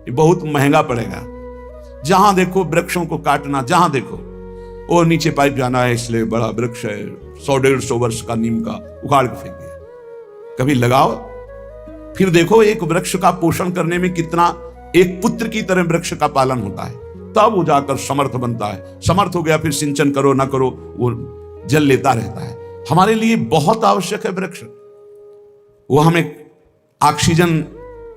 ये बहुत महंगा पड़ेगा। जहां देखो वृक्षों को काटना, जहां देखो और नीचे पाइप जाना है, इसलिए बड़ा वृक्ष है 100-150 वर्ष का नीम का, उखाड़ के फेंक दिया। कभी लगाओ, फिर देखो एक वृक्ष का पोषण करने में कितना एक पुत्र की तरह वृक्ष का पालन होता है, तब वो जाकर समर्थ बनता है। समर्थ हो गया, फिर सिंचन करो ना करो वो जल लेता रहता है। हमारे लिए बहुत आवश्यक है वृक्ष। वो हमें ऑक्सीजन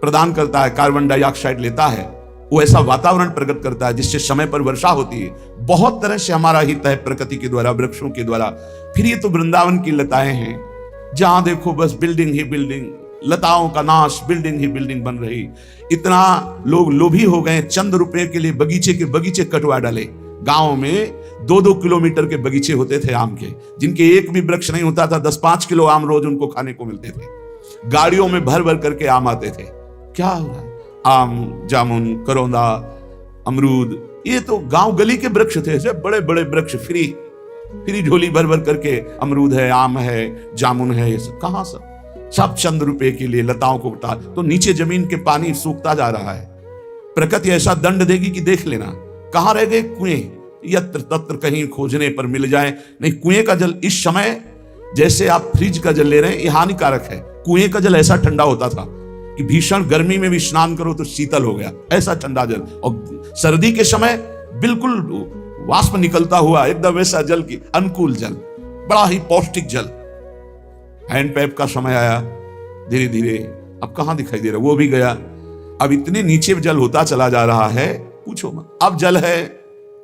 प्रदान करता है, कार्बन डाइऑक्साइड लेता है, वो ऐसा वातावरण प्रकट करता है जिससे समय पर वर्षा होती है। बहुत तरह से हमारा हित है प्रकृति के द्वारा, वृक्षों के द्वारा। फिर ये तो वृंदावन की लताएं हैं, जहां देखो बस बिल्डिंग ही बिल्डिंग, लताओं का नाश, बिल्डिंग ही बिल्डिंग बन रही। इतना लोग लोभी हो गए, चंद रुपए के लिए बगीचे के बगीचे कटवा डाले। गांव में 2-2 किलोमीटर के बगीचे होते थे आम के, जिनके एक भी वृक्ष नहीं होता था। 10-5 किलो आम रोज उनको खाने को मिलते थे। गाड़ियों में भर भर करके आम आते थे। क्या हो रहा है? आम, जामुन, करौंदा, अमरूद, ये तो गांव गली के वृक्ष थे। ऐसे बड़े बड़े वृक्ष, फ्री झोली भर भर करके अमरूद है, आम है, जामुन है, ये सब कहां सब चंद रुपए के लिए लताओं को उठा। तो नीचे जमीन के पानी सूखता जा रहा है। प्रकृति ऐसा दंड देगी कि देख लेना। कहां रह गए कुएं? यत्र तत्र कहीं खोजने पर मिल जाए। नहीं, कुएं का जल इस समय जैसे आप फ्रिज का जल ले रहे हैं, ये हानिकारक है। कुएं का जल ऐसा ठंडा होता था कि भीषण गर्मी में भी स्नान करो तो शीतल हो गया, ऐसा ठंडा जल। और सर्दी के समय बिल्कुल वाष्प निकलता हुआ एकदम वैसा जल की अनुकूल जल, बड़ा ही पौष्टिक जल। हैंडपैप का समय आया धीरे धीरे, अब कहां दिखाई दे रहा, वो भी गया। अब इतने नीचे जल होता चला जा रहा है, पूछो मत। अब जल है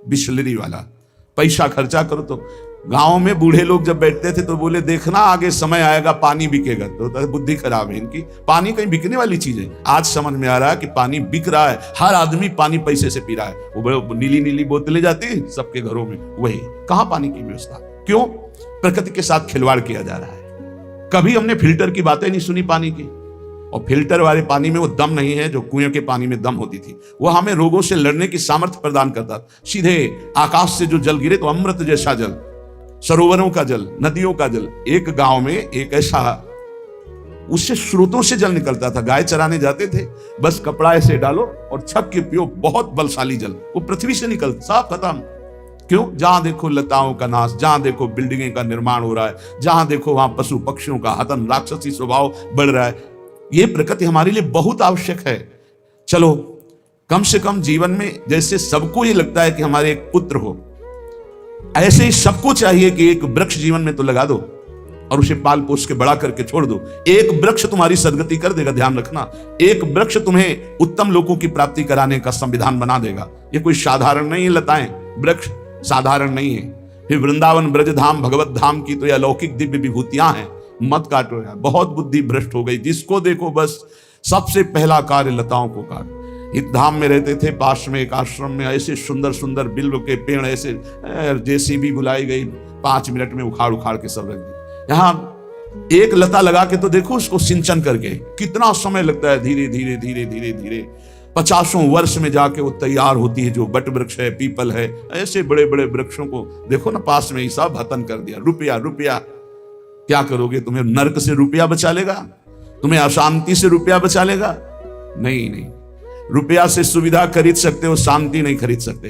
बिस्लरी वाला, पैसा खर्चा करो। तो गांव में बूढ़े लोग जब बैठते थे तो बोले, देखना आगे समय आएगा पानी बिकेगा। तो बुद्धि खराब है इनकी, पानी कहीं बिकने वाली चीज है। आज समझ में आ रहा है कि पानी बिक रहा है, हर आदमी पानी पैसे से पी रहा है। वो नीली नीली बोतलें जाती है सबके घरों में, वही कहां पानी की व्यवस्था? क्यों? प्रकृति के साथ खिलवाड़ किया जा रहा है। कभी हमने फिल्टर की बातें नहीं सुनी पानी की। और फिल्टर वाले पानी में वो दम नहीं है जो कुएं के पानी में दम होती थी। वो हमें रोगों से लड़ने की सामर्थ्य प्रदान करता। सीधे आकाश से जो जल गिरे तो अमृत जैसा जल, सरोवरों का जल, नदियों का जल। एक गांव में एक ऐसा, उससे स्रोतों से जल निकलता था। गाय चराने जाते थे, बस कपड़ा ऐसे डालो और छक के पियो, बहुत बलशाली जल। वो पृथ्वी से निकलता, साफ खत्म। क्यों? जहां देखो लताओं का नाश, जहां देखो बिल्डिंगें का निर्माण हो रहा है, जहां देखो वहां पशु पक्षियों का हतन, राक्षसी स्वभाव बढ़ रहा है। ये प्रकृति हमारे लिए बहुत आवश्यक है। चलो कम से कम जीवन में, जैसे सबको ये लगता है कि हमारे एक पुत्र हो, ऐसे ही सबको चाहिए कि एक वृक्ष जीवन में तो लगा दो और उसे पाल पोस के बड़ा करके छोड़ दो। एक वृक्ष तुम्हारी सदगति कर देगा, ध्यान रखना। एक वृक्ष तुम्हें उत्तम लोगों की प्राप्ति कराने का संविधान बना देगा। ये कोई साधारण नहीं है लताएं, वृक्ष साधारण नहीं है। फिर वृंदावन ब्रजधाम भगवत धाम की तो ये अलौकिक दिव्य विभूतियां हैं। मत काटो यार, बहुत बुद्धि भ्रष्ट हो गई। जिसको देखो बस सबसे पहला कार्य लताओं को काट। इस धाम में रहते थे, पास में एक आश्रम में ऐसे सुंदर सुंदर बिल्व के पेड़, ऐसे जेसीबी बुलाई गई, 5 मिनट में उखाड़ उखाड़ के सब रख दी। यहाँ एक लता लगा के तो देखो उसको सिंचन करके कितना समय लगता है। धीरे धीरे धीरे धीरे धीरे 50 वर्ष में जाके वो तैयार होती है। जो बट वृक्ष है, पीपल है, ऐसे बड़े बड़े वृक्षों को देखो ना, पास में ही सब हतन कर दिया। रुपया रुपया क्या करोगे? तुम्हें नरक से रुपया बचा लेगा? तुम्हें अशांति से रुपया बचा लेगा? नहीं नहीं। रुपया से सुविधा खरीद सकते हो, शांति नहीं खरीद सकते।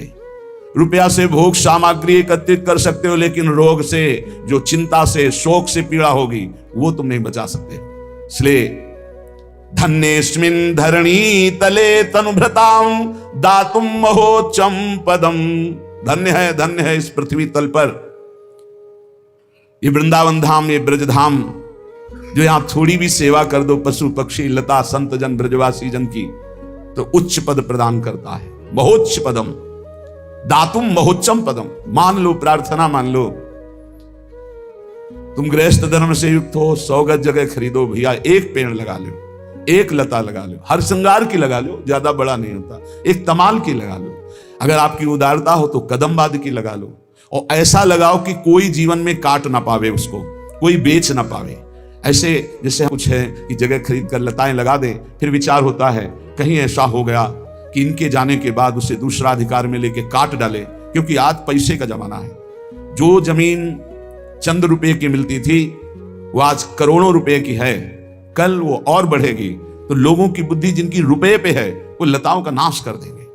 रुपया से भोग सामग्री एकत्रित कर सकते हो, लेकिन रोग से, जो चिंता से, शोक से पीड़ा होगी, वो तुम नहीं बचा सकते। इसलिए धन्येस्मिन् धरणी तले तनुभृतां दातुम महोच्चम पदम। धन्य है इस पृथ्वी तल पर ये वृंदावन धाम, ये ब्रज धाम, जो यहां थोड़ी भी सेवा कर दो पशु पक्षी लता संत जन ब्रजवासी जन की, तो उच्च पद प्रदान करता है। महोच्च पदम दातुम महोच्चम पदम। मान लो, प्रार्थना मान लो, तुम गृहस्थ धर्म से युक्त हो, 100 गज जगह खरीदो भैया, एक पेड़ लगा लो, एक लता लगा लो, हर श्रृंगार की लगा लो, ज्यादा बड़ा नहीं होता, एक तमाल की लगा लो। अगर आपकी उदारता हो तो कदमबाद की लगा लो। और ऐसा लगाओ कि कोई जीवन में काट ना पावे, उसको कोई बेच ना पावे। ऐसे जैसे कुछ है कि जगह खरीद कर लताएं लगा दें, फिर विचार होता है कहीं ऐसा हो गया कि इनके जाने के बाद उसे दूसरा अधिकार में लेके काट डाले। क्योंकि आज पैसे का जमाना है। जो जमीन चंद रुपए की मिलती थी वो आज करोड़ों रुपए की है, कल वो और बढ़ेगी। तो लोगों की बुद्धि जिनकी रुपए पे है वो लताओं का नाश कर देंगे।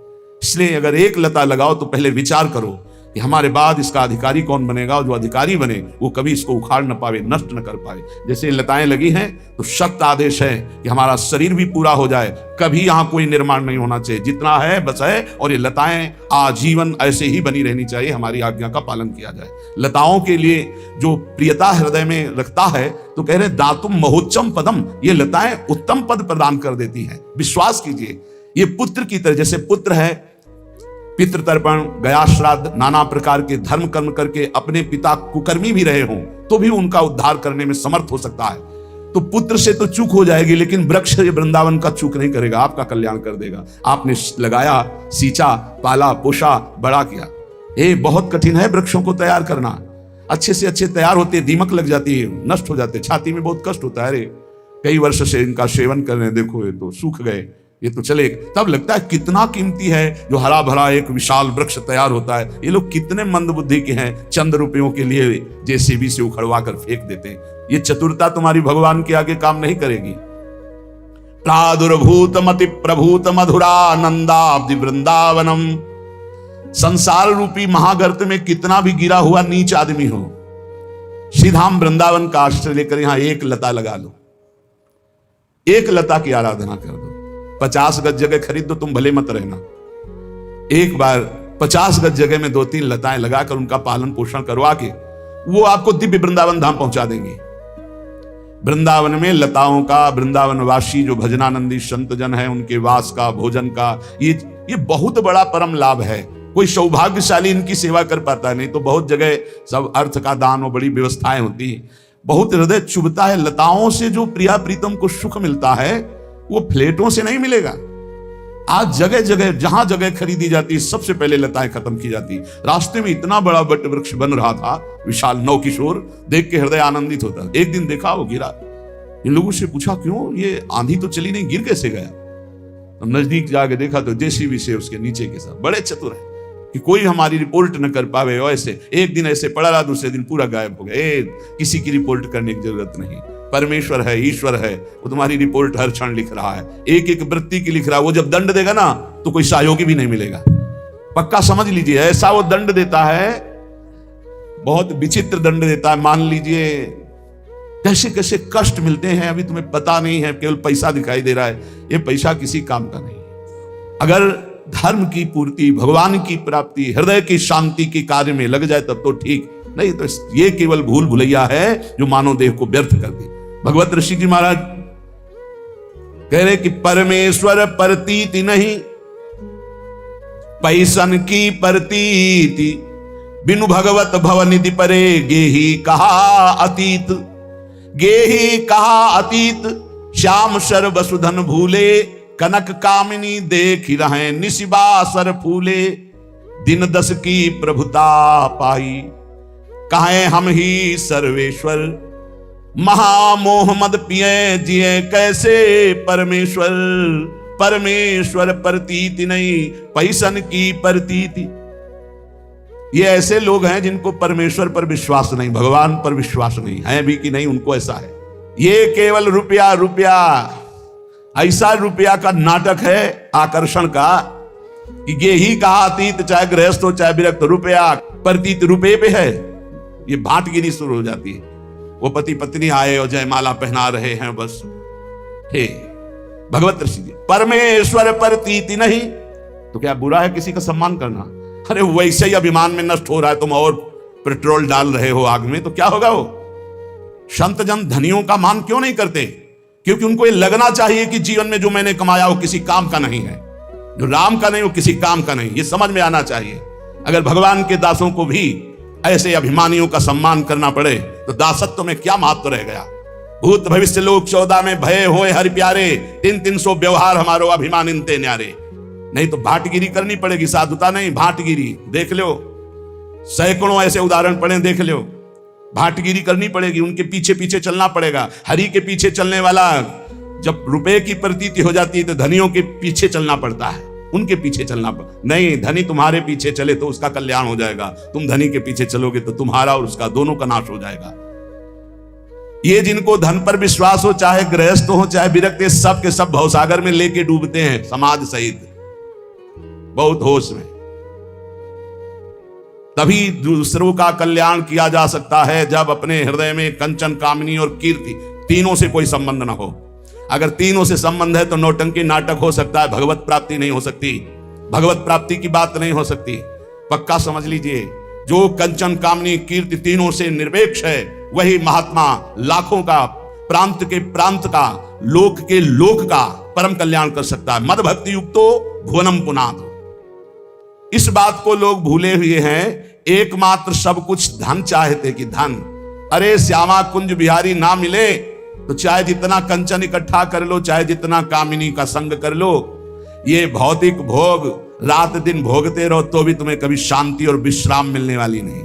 इसलिए अगर एक लता लगाओ तो पहले विचार करो कि हमारे बाद इसका अधिकारी कौन बनेगा, और जो अधिकारी बने वो कभी इसको उखाड़ न पावे, नष्ट न कर पाए। जैसे लताएं लगी हैं तो सख्त आदेश है कि हमारा शरीर भी पूरा हो जाए, कभी यहाँ कोई निर्माण नहीं होना चाहिए, जितना है बस है, और ये लताएं आजीवन ऐसे ही बनी रहनी चाहिए, हमारी आज्ञा का पालन किया जाए। लताओं के लिए जो प्रियता हृदय में रखता है तो कह रहे दातुम महोच्चम पदम, ये लताएं उत्तम पद प्रदान कर देती हैं। विश्वास कीजिए, ये पुत्र की तरह, जैसे पुत्र है पितृतर्पण, गया श्राद्ध, नाना प्रकार के धर्म कर्म करके अपने पिता कुकर्मी भी रहे हों तो भी उनका उद्धार करने में समर्थ हो सकता है। तो पुत्र से तो चूक हो जाएगी, लेकिन वृक्ष वृंदावन का चूक नहीं करेगा, आपका कल्याण कर देगा। आपने लगाया, सींचा, पाला, पोषा, बड़ा किया। ये बहुत कठिन है वृक्षों को तैयार करना। अच्छे से अच्छे तैयार होते, दीमक लग जाती है, नष्ट हो जाते, छाती में बहुत कष्ट होता है। अरे कई वर्ष से इनका सेवन कर रहे हैं, देखो ये तो सूख गए, ये तो चले। तब लगता है कितना कीमती है जो हरा भरा एक विशाल वृक्ष तैयार होता है। ये लोग कितने मंद बुद्धि के हैं, चंद रुपयों के लिए जेसीबी से उखड़वा कर फेंक देते हैं। ये चतुरता तुम्हारी भगवान के आगे काम नहीं करेगी। प्रादुर्भूत मति प्रभूत मधुरानंदाब्धि वृंदावनम। संसार रूपी महागर्त में कितना भी गिरा हुआ नीच आदमी हो, सीधा हम वृंदावन का आश्रय लेकर यहां एक लता लगा लो, एक लता की आराधना कर दो। 50 गज जगह खरीद दो, तुम भले मत रहना। एक बार 50 गज जगह में 2-3 लताएं लगाकर उनका पालन पोषण करवा के वो आपको दिव्य वृंदावन धाम पहुंचा देंगे। वृंदावन में लताओं का, वृंदावन वासी जो भजनानंदी संत जन है उनके वास का, भोजन का, ये बहुत बड़ा परम लाभ है। कोई सौभाग्यशाली इनकी सेवा कर पाता है, नहीं तो बहुत जगह सब अर्थ का दान और बड़ी व्यवस्थाएं होती हैं। बहुत हृदय चुभता है। लताओं से जो प्रिया प्रीतम को सुख मिलता है वो फ्लेटों से नहीं मिलेगा। आज जगह जगह जहां जगह खरीदी जाती, सबसे पहले लताएं खत्म की जाती। रास्ते में इतना बड़ा वट वृक्ष बन रहा था, विशाल नवकिशोर, देख के हृदय आनंदित होता। एक दिन देखा वो गिरा, इन लोगों से पूछा क्यों, ये आंधी तो चली नहीं, गिर कैसे गया? तो नजदीक जाके देखा तो जेसीबी से उसके नीचे के साथ बड़े चतुर है कि कोई हमारी रिपोर्ट न कर पावे। ऐसे एक दिन ऐसे पड़ा रहा, दूसरे दिन पूरा गायब हो गया। किसी की रिपोर्ट करने की जरूरत नहीं, परमेश्वर है, ईश्वर है, वो तुम्हारी रिपोर्ट हर क्षण लिख रहा है, एक एक वृत्ति की लिख रहा है। वो जब दंड देगा ना तो कोई सहयोगी भी नहीं मिलेगा, पक्का समझ लीजिए। ऐसा वो दंड देता है, बहुत विचित्र दंड देता है। मान लीजिए कैसे कैसे कष्ट मिलते हैं, अभी तुम्हें पता नहीं है, केवल पैसा दिखाई दे रहा है। ये पैसा किसी काम का नहीं। अगर धर्म की पूर्ति, भगवान की प्राप्ति, हृदय की शांति के कार्य में लग जाए तब तो ठीक, नहीं तो ये केवल भूल भुलैया है जो मानव देह को व्यर्थ कर दी। भगवत ऋषि जी महाराज कह रहे कि परमेश्वर प्रतीति नहीं, पैसन की प्रतीति, बिनु भगवत भवनिधि परे गेही कहा अतीत, गेही कहा अतीत। श्याम सर वसुधन भूले, कनक कामिनी देख रहे निशिबासर फूले। दिन 10 की प्रभुता पाई, कहें हम ही सर्वेश्वर। महामोह मद पिए जिए कैसे परमेश्वर, परमेश्वर प्रतीति नहीं, पैसन की प्रतीति। ये ऐसे लोग हैं जिनको परमेश्वर पर विश्वास नहीं, भगवान पर विश्वास नहीं है भी कि नहीं, उनको ऐसा है। ये केवल रुपया रुपया, ऐसा रुपया का नाटक है आकर्षण का कि ये ही कहा अतीत, चाहे गृहस्थ हो चाहे विरक्त, रुपया प्रतीत रुपये पे है। ये भाटगिरी शुरू हो जाती है। वो पति पत्नी आए और जयमाला पहना रहे हैं, बस हे भगवत ऋषि जी, परमेश्वर प्रतीति नहीं तो क्या बुरा है किसी का सम्मान करना? अरे वैसे ही अभिमान में नष्ट हो रहा है, तुम और पेट्रोल डाल रहे हो आग में, तो क्या होगा? वो संत जन धनियों का मान क्यों नहीं करते? क्योंकि उनको ये लगना चाहिए कि जीवन में जो मैंने कमाया वो किसी काम का नहीं है, जो राम का नहीं वो किसी काम का नहीं। ये समझ में आना चाहिए। अगर भगवान के दासों को भी ऐसे अभिमानियों का सम्मान करना पड़े तो दासत्व में क्या महत्व रह गया? भूत भविष्य लोक 14 में भय होए हरि प्यारे, 300 व्यवहार हमारो अभिमान इनते न्यारे। नहीं तो भाटगिरी करनी पड़ेगी, साधुता नहीं, भाटगिरी। देख लो, सैकड़ों ऐसे उदाहरण पड़े, देख लो। भाटगिरी करनी पड़ेगी, उनके पीछे पीछे चलना पड़ेगा। हरि के पीछे चलने वाला जब रुपए की प्रतीति हो जाती है तो धनियों के पीछे चलना पड़ता है, उनके पीछे चलना नहीं। धनी तुम्हारे पीछे चले तो उसका कल्याण हो जाएगा, तुम धनी के पीछे चलोगे तो तुम्हारा और उसका दोनों का नाश हो जाएगा। ये जिनको धन पर विश्वास हो, चाहे गृहस्थ हो चाहे विरक्त, सब के सब भवसागर में लेके डूबते हैं समाज सहित, बहुत होश में। तभी दूसरों का कल्याण किया जा सकता है जब अपने हृदय में कंचन, कामनी और कीर्ति, तीनों से कोई संबंध ना हो। अगर तीनों से संबंध है तो नौटंकी नाटक हो सकता है, भगवत प्राप्ति नहीं हो सकती, भगवत प्राप्ति की बात नहीं हो सकती। पक्का समझ लीजिए, जो कंचन, कामनी, कीर्ति तीनों से निरपेक्ष है वही महात्मा लाखों का, प्रांत के प्रांत का, लोक के लोक का परम कल्याण कर सकता है। मद भक्ति युक्तो भुवनम पुनाद। इस बात को लोग भूले हुए हैं, एकमात्र सब कुछ धन चाहते कि धन। अरे श्यामा कुंज बिहारी ना मिले तो चाहे जितना कंचन इकट्ठा कर लो, चाहे जितना कामिनी का संग कर लो, ये भौतिक भोग रात दिन भोगते रहो तो भी तुम्हें कभी शांति और विश्राम मिलने वाली नहीं।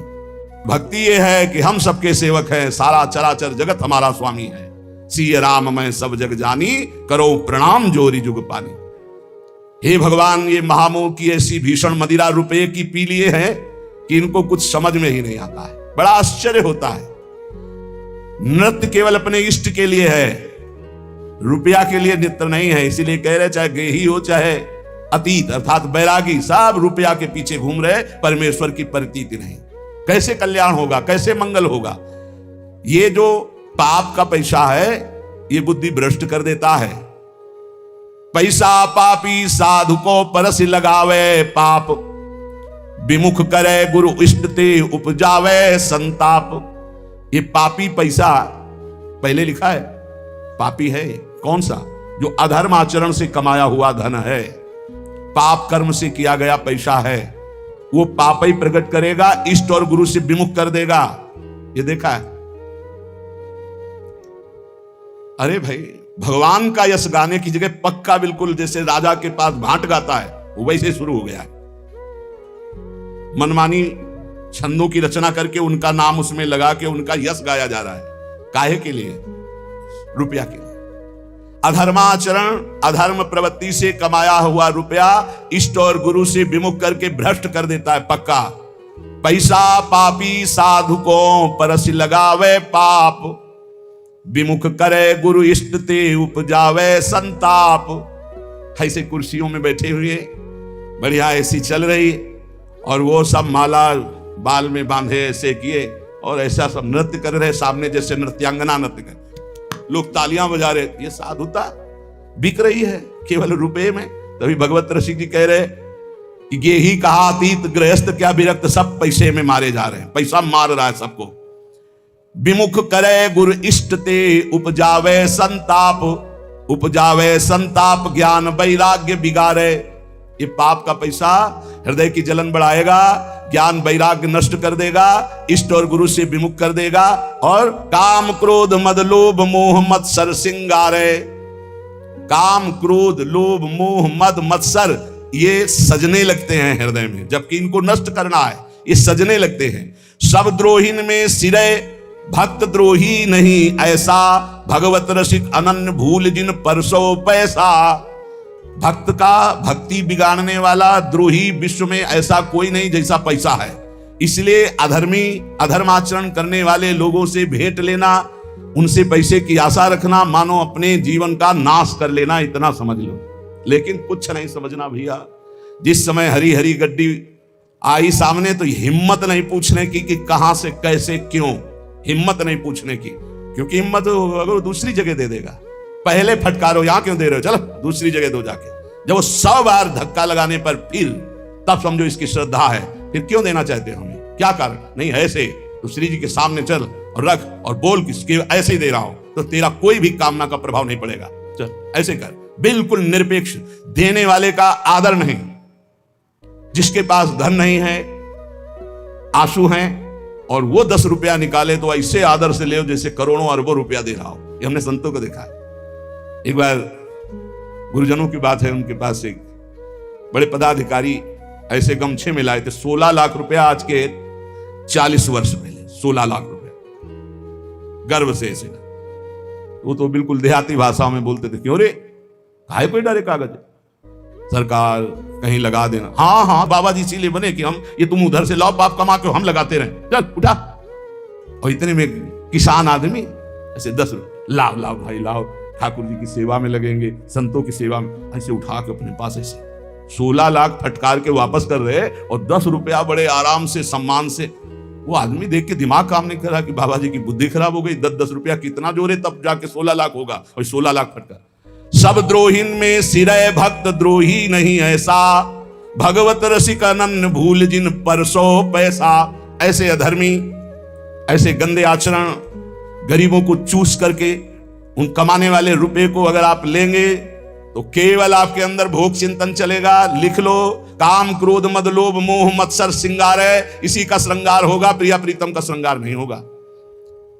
भक्ति ये है कि हम सबके सेवक हैं, सारा चराचर जगत हमारा स्वामी है। सिय राम मैं सब जग जानी, करो प्रणाम जोरी जुग पानी। हे भगवान, ये महामोह की ऐसी भीषण मदिरा रुपये की पी लिए हैं कि इनको कुछ समझ में ही नहीं आता है। बड़ा आश्चर्य होता है। नृत्य केवल अपने इष्ट के लिए है, रुपया के लिए नृत्य नहीं है। इसीलिए कह रहे चाहे गेही हो चाहे अतीत अर्थात बैरागी, सब रुपया के पीछे घूम रहे, परमेश्वर की प्रतीति नहीं। कैसे कल्याण होगा, कैसे मंगल होगा? ये जो पाप का पैसा है ये बुद्धि भ्रष्ट कर देता है। पैसा पापी साधु को परस लगावे, पाप विमुख करे गुरु इष्ट ते उपजावे संताप। ये पापी पैसा पहले लिखा है, पापी है कौन सा? जो अधर्म आचरण से कमाया हुआ धन है, पाप कर्म से किया गया पैसा है, वो पाप ही प्रकट करेगा, इष्ट और गुरु से विमुख कर देगा। ये देखा है? अरे भाई, भगवान का यश गाने की जगह पक्का बिल्कुल जैसे राजा के पास भाट गाता है वैसे शुरू हो गया है। मनमानी छंदों की रचना करके उनका नाम उसमें लगा के उनका यश गाया जा रहा है। काहे के लिए? रुपया के लिए। अधर्माचरण, अधर्म प्रवृत्ति से कमाया हुआ रुपया इष्ट और गुरु से विमुख करके भ्रष्ट कर देता है पक्का। पैसा पापी साधु को परस लगावे, पाप विमुख करे गुरु इष्ट ते उपजावे संताप। ऐसे कुर्सियों में बैठे हुए, बढ़िया ऐसी चल रही, और वो सब माला बाल में बांधे ऐसे किए और ऐसा सब नृत्य कर रहे सामने, जैसे नृत्यांगना नृत्य कर, लोग तालियां बजा रहे। ये साधुता बिक रही है केवल रुपए में। तभी भगवत रसिक जी कह रहे कि ये ही कहा अतीत गृहस्थ क्या विरक्त, सब पैसे में मारे जा रहे हैं, पैसा मार रहा है सबको। विमुख करे गुरु इष्ट ते उपजावे संताप, उपजावे संताप ज्ञान वैराग्य बिगाड़े। ये पाप का पैसा हृदय की जलन बढ़ाएगा, ज्ञान वैराग्य नष्ट कर देगा, इष्ट और गुरु से विमुख कर देगा, और काम क्रोध मद लोभ मोह मत्सर सिंगारे। काम क्रोध लोभ मोह मद मत्सर ये सजने लगते हैं हृदय में, जबकि इनको नष्ट करना है, ये सजने लगते हैं। सब द्रोहीन में सिरे भक्त द्रोही नहीं ऐसा, भगवत रसिक अनन्य भूल जिन परसो पैसा। भक्त का भक्ति बिगाड़ने वाला द्रोही विश्व में ऐसा कोई नहीं जैसा पैसा है। इसलिए अधर्मी, अधर्माचरण करने वाले लोगों से भेंट लेना, उनसे पैसे की आशा रखना, मानो अपने जीवन का नाश कर लेना, इतना समझ लो। लेकिन कुछ नहीं समझना भैया। जिस समय हरी हरी गड्डी आई सामने तो हिम्मत नहीं पूछने की कि कहां से कैसे क्यों, हिम्मत नहीं पूछने की, क्योंकि हिम्मत अगर दूसरी जगह दे देगा। पहले फटकारो, यहां क्यों दे रहे हो, चलो दूसरी जगह दो जाके। जब वो 100 बार धक्का लगाने पर फिर तब समझो इसकी श्रद्धा है। फिर क्यों देना चाहते हो हमें, क्या कारण? नहीं ऐसे तो श्री जी के सामने चल और रख और बोल कि ऐसे ही दे रहा हूं, तो तेरा कोई भी कामना का प्रभाव नहीं पड़ेगा। चल ऐसे कर, बिल्कुल निरपेक्ष, देने वाले का आदर नहीं। जिसके पास धन नहीं है, आंसू हैं, और वो 10 रुपया निकाले तो ऐसे आदर से ले जैसे करोड़ों अरबों रुपया दे रहा हो। ये हमने संतों को देखा है। एक बार गुरुजनों की बात है, उनके पास एक बड़े पदाधिकारी ऐसे गमछे में लाए थे, 16 लाख रुपया, आज के 40 वर्ष पहले 16 लाख रुपया, गर्व से ऐसे। वो तो बिल्कुल देहाती भाषा में बोलते थे, क्यों रे काहे कोई डरे कागज, सरकार कहीं लगा देना। हाँ हाँ बाबा जी इसीलिए बने कि हम, ये तुम उधर से लाओ पाप कमा के हम लगाते रहे, चल उठा। और इतने में किसान आदमी ऐसे 10 लाओ लाओ भाई लाओ, ठाकुर जी की सेवा में लगेंगे, संतों की सेवा में, ऐसे उठा के अपने पास ऐसे 16 लाख फटकार के वापस कर रहे और 10 रुपया बड़े आराम से सम्मान से। वो आदमी देख के दिमाग काम नहीं कर रहा कि बाबा जी की बुद्धि खराब हो गई, 10-10 रुपया कितना जोड़े तब जाके 16 लाख होगा, और 16 लाख फटकार। सब द्रोहीन में सिरय भक्त द्रोही नहीं ऐसा, भगवत रसिक अनन्य भूल जिन परसो पैसा। ऐसे अधर्मी, ऐसे गंदे आचरण, गरीबों को चूस करके उन कमाने वाले रुपए को अगर आप लेंगे तो केवल आपके अंदर भोग चिंतन चलेगा। लिख लो, काम क्रोध मद लोभ मोह मत्सर श्रृंगार है, इसी का श्रृंगार होगा, प्रिया प्रीतम का श्रृंगार नहीं होगा।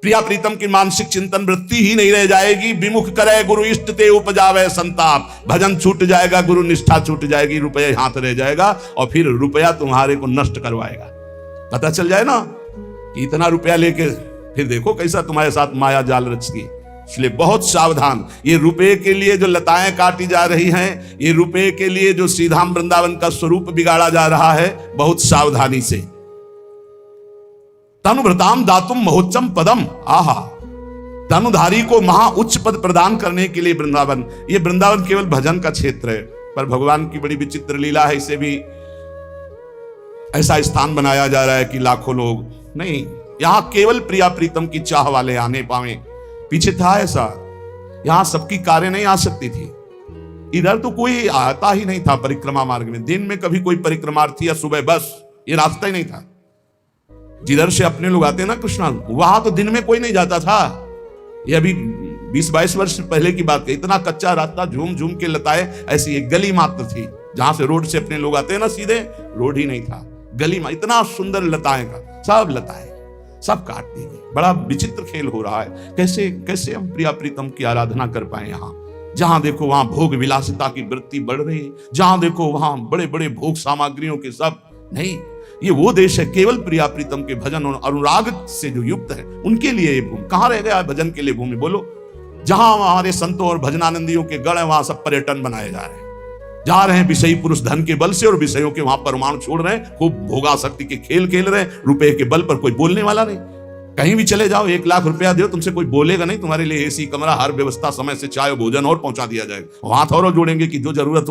प्रिया प्रीतम की मानसिक चिंतन वृत्ति ही नहीं रह जाएगी। विमुख करे गुरु इष्ट ते उपजावे संताप, भजन छूट जाएगा, गुरु निष्ठा छूट जाएगी, रुपये हाथ रह जाएगा और फिर रुपया तुम्हारे को नष्ट करवाएगा। पता चल जाए ना कि इतना रुपया लेके फिर देखो कैसा तुम्हारे साथ माया जाल रचती। इसलिए बहुत सावधान। ये रुपए के लिए जो लताएं काटी जा रही हैं, ये रुपए के लिए जो श्रीधाम वृंदावन का स्वरूप बिगाड़ा जा रहा है, बहुत सावधानी से। तनुभृताम दातुम महोच्चम पदम, आहा, धनुधारी को महा उच्च पद प्रदान करने के लिए वृंदावन। ये वृंदावन केवल भजन का क्षेत्र है, पर भगवान की बड़ी विचित्र लीला है। इसे भी ऐसा स्थान बनाया जा रहा है कि लाखों लोग नहीं, यहां केवल प्रिया प्रीतम की चाह वाले आने पावे। पीछे था ऐसा, यहां सबकी कारें नहीं आ सकती थी, इधर तो कोई आता ही नहीं था परिक्रमा मार्ग में। दिन में कभी कोई परिक्रमार्थी या सुबह बस, ये रास्ता ही नहीं था। जिधर से अपने लोग आते हैं ना कृष्णा, वहां तो दिन में कोई नहीं जाता था। ये अभी 20-22 वर्ष पहले की बात है। इतना कच्चा रास्ता, झूम झूम के लताए, ऐसी एक गली मात्र थी जहां से रोड से अपने लोग आते हैं ना, सीधे रोड ही नहीं था, गली में इतना सुंदर लताएं का, सब लताएं सब काट दी गई। बड़ा विचित्र खेल हो रहा है। कैसे कैसे हम प्रिया प्रीतम की आराधना कर पाए। यहाँ जहां देखो वहां भोग विलासिता की वृत्ति बढ़ रही है, जहां देखो वहां बड़े बड़े भोग सामग्रियों के सब नहीं। ये वो देश है केवल प्रिया प्रीतम के भजन और अनुराग से जो युक्त है, उनके लिए ये भूमि। कहां रह गया भजन के लिए भूमि बोलो? जहां हमारे संतों और भजनानंदियों के गण है, वहां सब पर्यटन बनाए जा रहे हैं, जा रहे हैं विषयी पुरुष धन के बल से, और विषयों के वहां परमाणु छोड़ रहे हैं, खूब भोगासक्ति के खेल खेल रहे हैं। रुपए के बल पर कोई बोलने वाला नहीं। कहीं भी चले जाओ, 1 लाख रुपया दो, तुमसे कोई बोलेगा नहीं। तुम्हारे लिए एसी कमरा, हर व्यवस्था, समय से चाय भोजन और पहुंचा दिया जाएगा। वहां थोड़ा जोड़ेंगे कि जो जरूरत हो